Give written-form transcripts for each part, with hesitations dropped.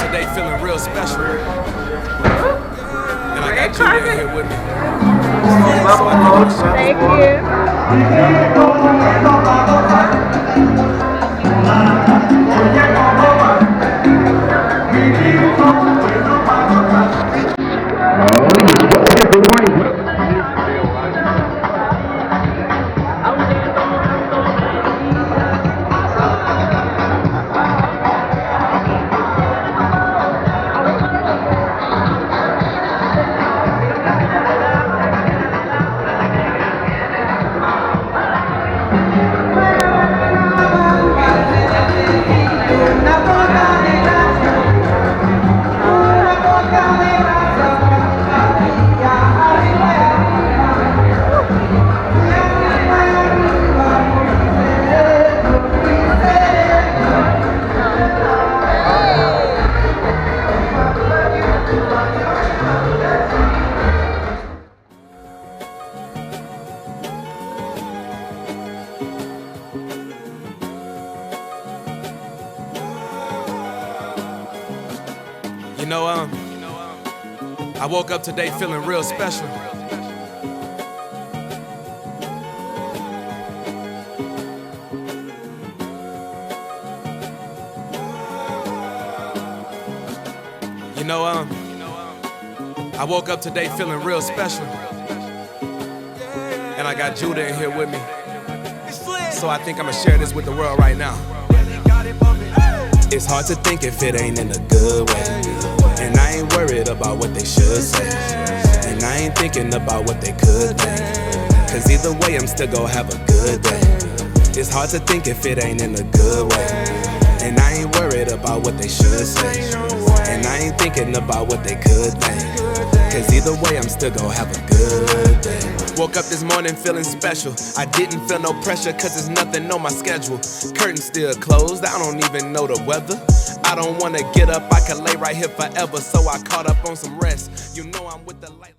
today feeling real special. And I got Judah in here with me. Thank You know, I woke up today feeling real special. You know, I woke up today feeling real special. And I got Judah in here with me. So I think I'ma share this with the world right now. It's hard to think if it ain't in a good way. And I ain't worried about what they should say. And I ain't thinking about what they could think. Cause either way I'm still gon' have a good day. It's hard to think if it ain't in a good way. And I ain't worried about what they should say. And I ain't thinking about what they could think. Cause either way I'm still gon' have a good day. Woke up this morning feeling special. I didn't feel no pressure cause there's nothing on my schedule. Curtains still closed, I don't even know the weather. I don't wanna get up, I can lay right here forever. So I caught up on some rest. You know I'm with the light.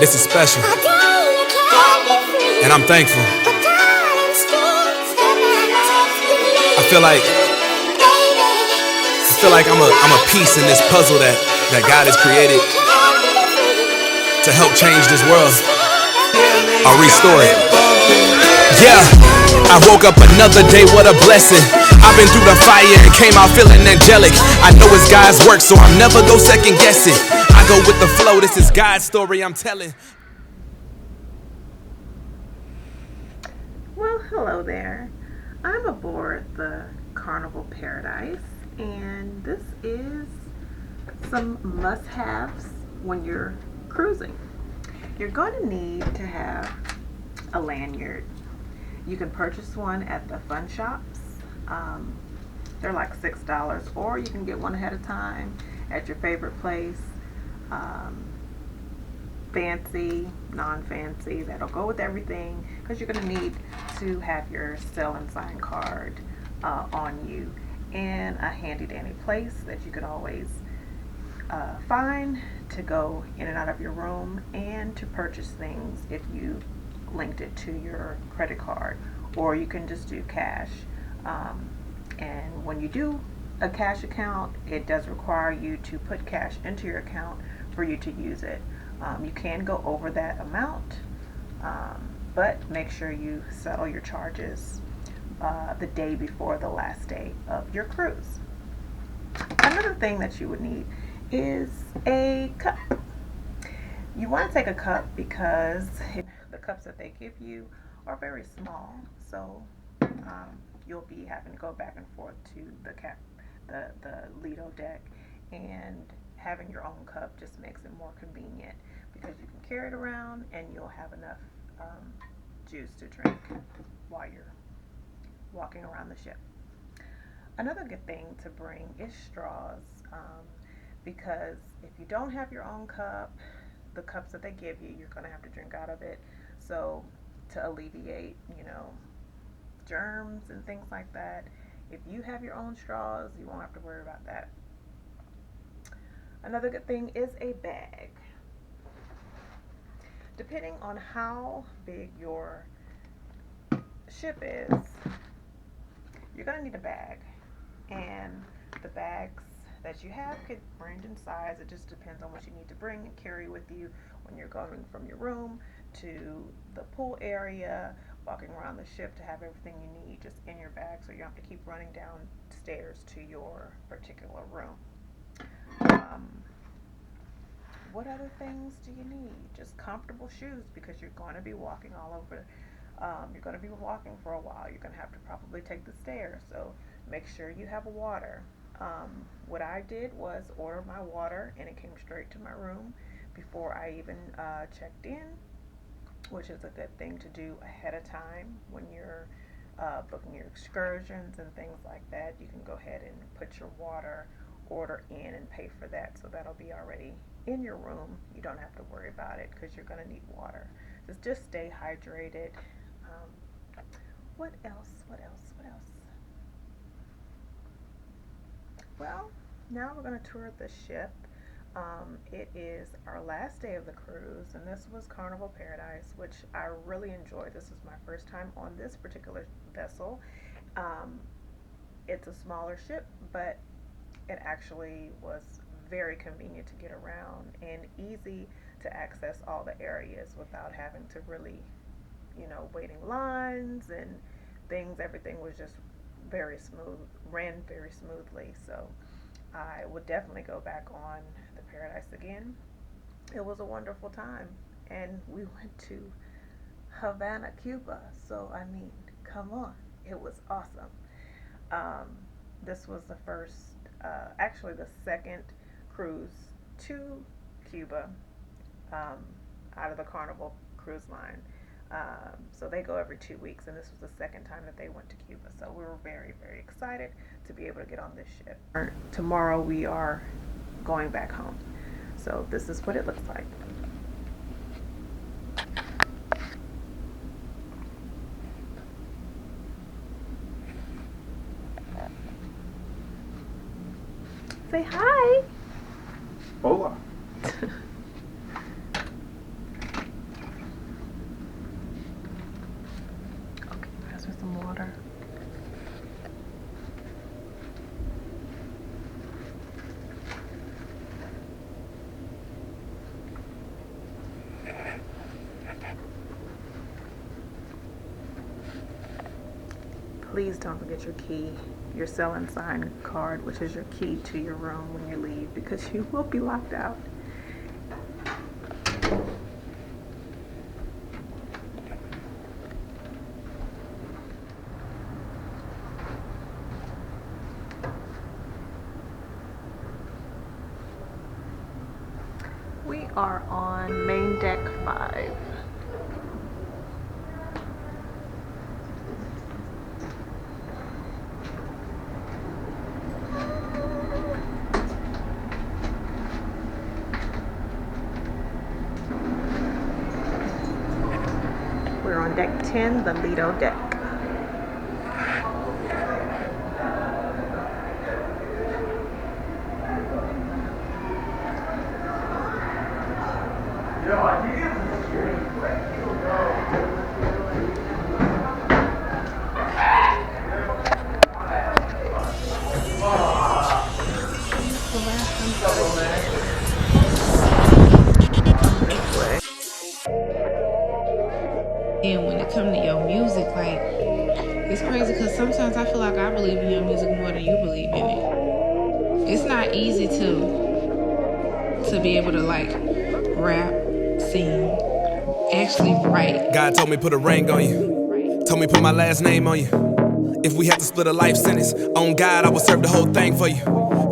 This is special, and I'm thankful. I feel like I'm a piece in this puzzle that God has created to help change this world or restore it. Yeah, I woke up another day, what a blessing. I've been through the fire and came out feeling angelic. I know it's God's work, so I'm never go second guess it. I go with the flow, this is God's story I'm telling. Well, hello there. I'm aboard the Carnival Paradise, and this is some must-haves when you're cruising. You're going to need to have a lanyard. You can purchase one at the fun shops. They're like $6, or you can get one ahead of time at your favorite place. Fancy, non-fancy, that'll go with everything, because you're going to need to have your sell and sign card on you, and a handy dandy place that you can always find to go in and out of your room, and to purchase things if you linked it to your credit card, or you can just do cash. And when you do a cash account, it does require you to put cash into your account for you to use it. You can go over that amount, but make sure you settle your charges the day before the last day of your cruise. Another thing that you would need is a cup. You want to take a cup because the cups that they give you are very small, so you'll be having to go back and forth to the Lido deck, and having your own cup just makes it more convenient because you can carry it around and you'll have enough juice to drink while you're walking around the ship. Another good thing to bring is straws, because if you don't have your own cup, the cups that they give you, you're going to have to drink out of it. So to alleviate, germs and things like that, if you have your own straws, you won't have to worry about that. Another good thing is a bag. Depending on how big your ship is, you're going to need a bag. And the bags that you have could range in size. It just depends on what you need to bring and carry with you when you're going from your room to the pool area, walking around the ship, to have everything you need just in your bag, so you don't have to keep running downstairs to your particular room. What other things do you need? Just comfortable shoes, because you're going to be walking all over. You're going to be walking for a while. You're going to have to probably take the stairs, so make sure you have water. What I did was order my water, and it came straight to my room before I even checked in, which is a good thing to do ahead of time when you're booking your excursions and things like that. You can go ahead and put your water order in and pay for that, so that'll be already in your room. You don't have to worry about it because you're going to need water. Just stay hydrated. What else? Well, now we're going to tour the ship. It is our last day of the cruise, and this was Carnival Paradise, which I really enjoyed. This is my first time on this particular vessel. It's a smaller ship, but it actually was very convenient to get around and easy to access all the areas without having to really, waiting lines and things. Everything was just very smooth, ran very smoothly. So I would definitely go back on the Paradise again. It was a wonderful time, and we went to Havana, Cuba. So I mean, come on, it was awesome. This was the first, actually the second cruise to Cuba out of the Carnival cruise line. So they go every 2 weeks, and this was the second time that they went to Cuba. So we were very, very excited to be able to get on this ship. Tomorrow we are going back home. So this is what it looks like. Say hi. Hola. Okay, pass me some water. Please don't forget your key, your sell and sign card, which is your key to your room when you leave, because you will be locked out. We are on main deck 5. We're on deck 10, the Lido deck. And when it comes to your music, like, it's crazy because sometimes I feel like I believe in your music more than you believe in it. It's not easy to be able to like rap, sing, actually write. God told me put a ring on you. Told me put my last name on you. If we had to split a life sentence, on God I would serve the whole thing for you.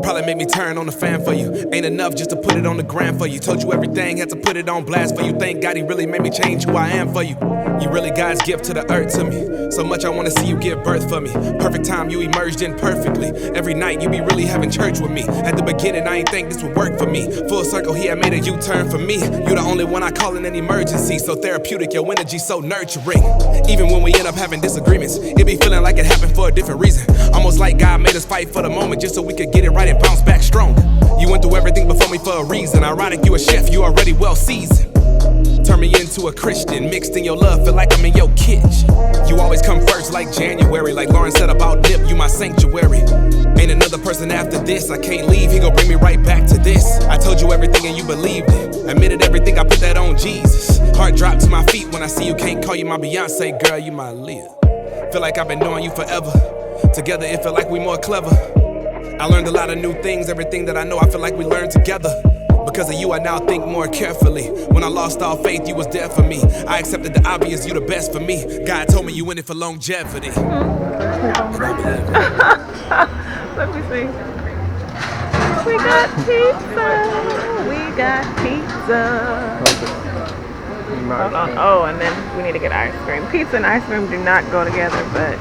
Probably make me turn on the fan for you. Ain't enough just to put it on the gram for you. Told you everything, had to put it on blast for you. Thank God he really made me change who I am for you. You really God's gift to the earth to me. So much I wanna see you give birth for me. Perfect time, you emerged in perfectly. Every night you be really having church with me. At the beginning I ain't think this would work for me. Full circle, he had made a U-turn for me. You the only one I call in an emergency. So therapeutic, your energy so nurturing. Even when we end up having disagreements, it be feeling like it happened for a different reason. Almost like God made us fight for the moment just so we could get it right and bounce back strong. You went through everything before me for a reason. Ironic, you a chef, you already well seasoned. Turn me into a Christian, mixed in your love, feel like I'm in your kitchen. You always come first like January, like Lauren said about Nip, you my sanctuary. Ain't another person after this, I can't leave, he gon' bring me right back to this. I told you everything and you believed it, admitted everything, I put that on Jesus. Heart dropped to my feet when I see you, can't call you my Beyonce, girl, you my Leah. Feel like I've been knowing you forever, together it feel like we more clever. I learned a lot of new things, everything that I know I feel like we learned together. Because of you, I now think more carefully. When I lost all faith, you was there for me. I accepted the obvious, you the best for me. God told me you in it for longevity. Let me see. We got pizza. We got pizza. Hold on. Oh, and then we need to get ice cream. Pizza and ice cream do not go together, but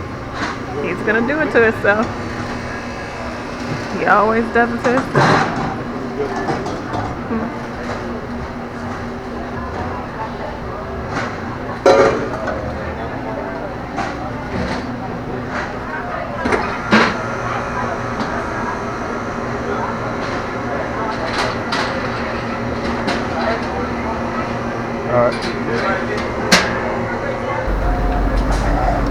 he's gonna do it to himself. He always does it to himself.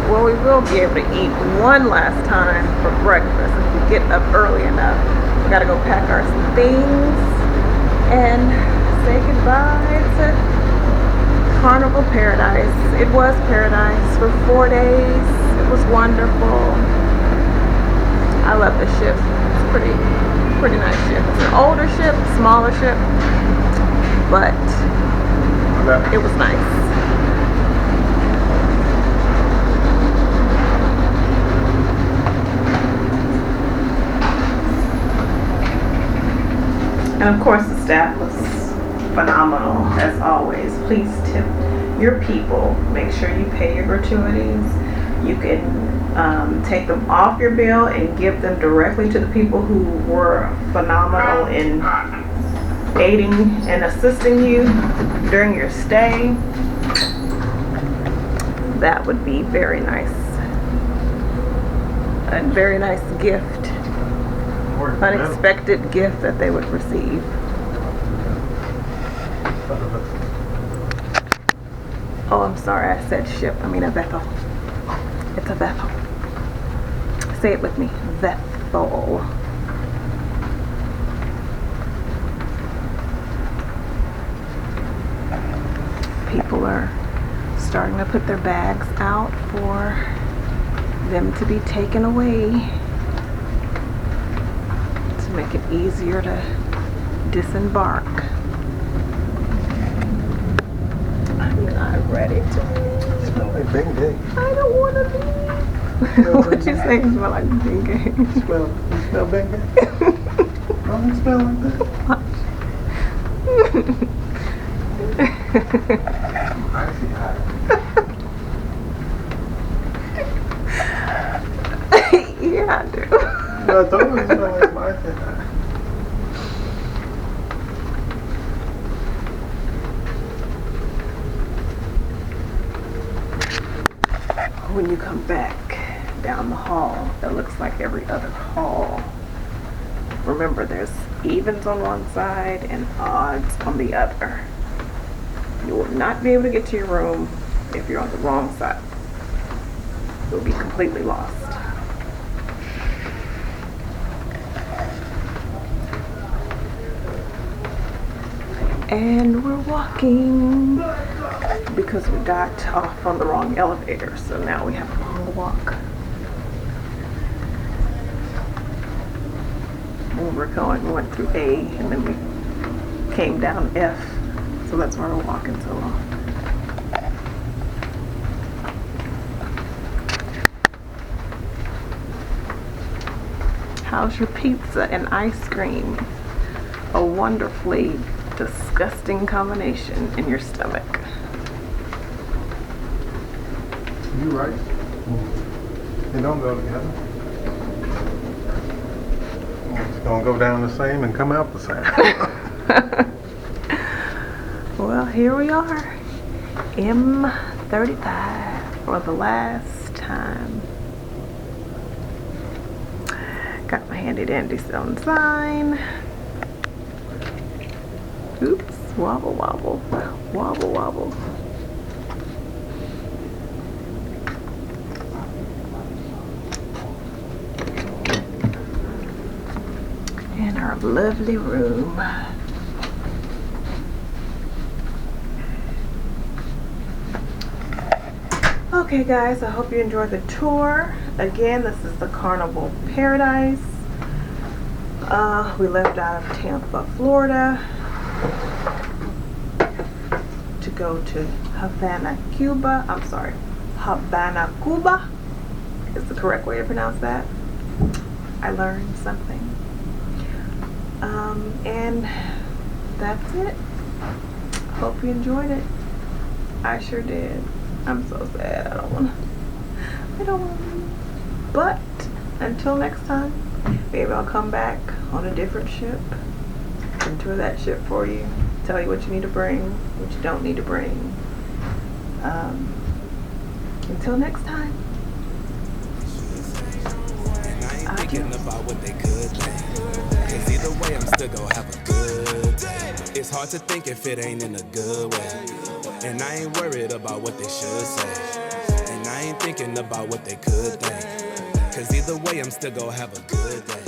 Well, we will be able to eat one last time for breakfast if we get up early enough. We gotta go pack our things and say goodbye to Carnival Paradise. It was paradise for 4 days. It was wonderful. I love the ship. It's pretty nice ship. It's an older ship, smaller ship, but it was nice. And of course the staff was phenomenal as always. Please tip your people. Make sure you pay your gratuities. You can take them off your bill and give them directly to the people who were phenomenal in aiding and assisting you during your stay. That would be very nice. A very nice gift. Unexpected gift that they would receive. Oh, I'm sorry, I said ship. I mean a vessel. It's a vessel. Say it with me. Vessel. People are starting to put their bags out for them to be taken away, to make it easier to disembark. I'm not ready to. Smell like bang. I don't want to leave. What you say? You smell like bang. You smell bang. Don't it smell like that? Yeah, I do. No, I told you it smelled like Martha. When you come back down the hall, it looks like every other hall. Remember, there's evens on one side and odds on the other. You will not be able to get to your room if you're on the wrong side. You'll be completely lost. And we're walking because we got off on the wrong elevator, so now we have a long walk. When we're going, we went through A and then we came down F, so that's why we're walking so long. How's your pizza and ice cream? A wonderfully disgusting combination in your stomach. You right. They don't go together. It's gonna go down the same and come out the same. Well, here we are. M35 for the last time. Got my handy dandy stone sign. Oops, wobble wobble, wobble wobble. In our lovely room. Okay guys, I hope you enjoyed the tour. Again, this is the Carnival Paradise. We left out of Tampa, Florida to go to Havana, Cuba. I'm sorry, Havana, Cuba is the correct way to pronounce that. I learned something. And that's it. Hope you enjoyed it. I sure did. I'm so sad. I don't want to. But until next time, maybe I'll come back on a different ship and tour that ship for you. Tell you what you need to bring, what you don't need to bring. Until next time. Thinking about what they could think. Cause either way, I'm still gonna have a good day. It's hard to think if it ain't in a good way. And I ain't worried about what they should say. And I ain't thinking about what they could think. Cause either way, I'm still gonna have a good day.